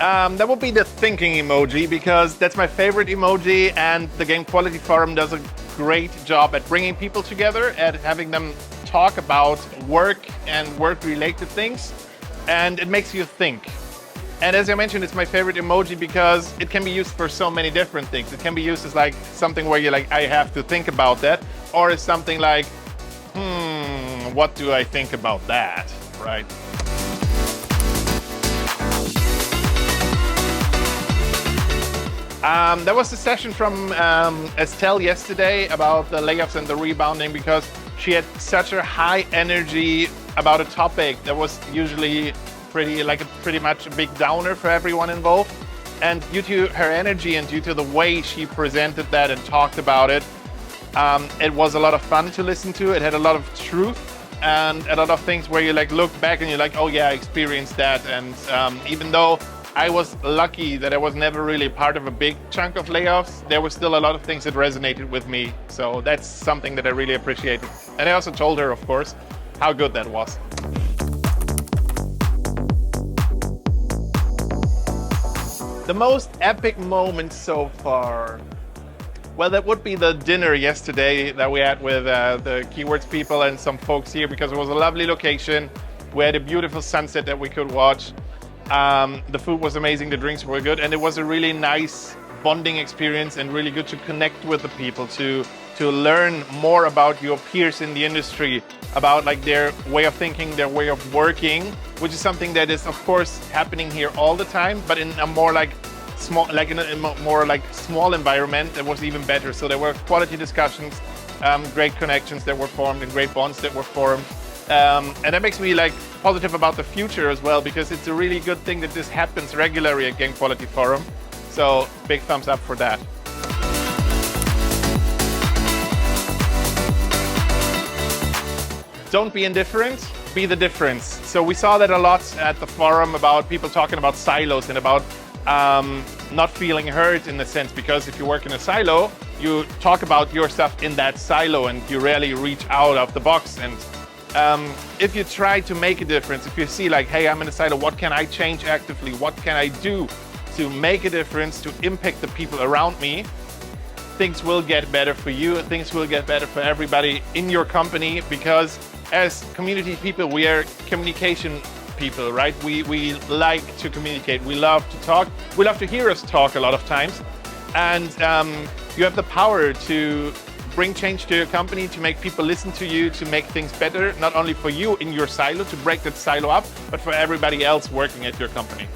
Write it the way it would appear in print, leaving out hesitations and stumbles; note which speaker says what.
Speaker 1: That would be the thinking emoji, because that's my favorite emoji, and the Game Quality Forum does a great job at bringing people together, at having them talk about work and work-related things, and it makes you think. And as I mentioned, it's my favorite emoji because it can be used for so many different things. It can be used as like something where you're like, I have to think about that, or as something like, what do I think about that, right? That was the session from Estelle yesterday about the layoffs and the rebounding, because she had such a high energy about a topic that was usually pretty much a big downer for everyone involved. And due to her energy and due to the way she presented that and talked about it, it was a lot of fun to listen to. It had a lot of truth and a lot of things where you like look back and you're like, oh yeah, I experienced that. And even though I was lucky that I was never really part of a big chunk of layoffs, there were still a lot of things that resonated with me. So that's something that I really appreciated. And I also told her, of course, how good that was. The most epic moment so far, well, that would be the dinner yesterday that we had with the Keywords people and some folks here, because it was a lovely location. We had a beautiful sunset that we could watch. The food was amazing, the drinks were good, and it was a really nice bonding experience and really good to connect with the people, to learn more about your peers in the industry, about like their way of thinking, their way of working, which is something that is of course happening here all the time, but in a more like small, like in a more like small environment, that was even better. So there were quality discussions, great connections that were formed and great bonds that were formed. And that makes me like positive about the future as well, because it's a really good thing that this happens regularly at Game Quality Forum. So big thumbs up for that. Don't be indifferent, be the difference. So we saw that a lot at the forum, about people talking about silos and about not feeling heard in a sense, because if you work in a silo, you talk about your stuff in that silo and you rarely reach out of the box. And if you try to make a difference, if you see like, hey, I'm in a silo, what can I change actively? What can I do to make a difference, to impact the people around me? Things will get better for you, things will get better for everybody in your company, because as community people, we are communication people, right? We like to communicate, we love to talk, we love to hear us talk a lot of times. And you have the power to bring change to your company, to make people listen to you, to make things better, not only for you in your silo, to break that silo up, but for everybody else working at your company.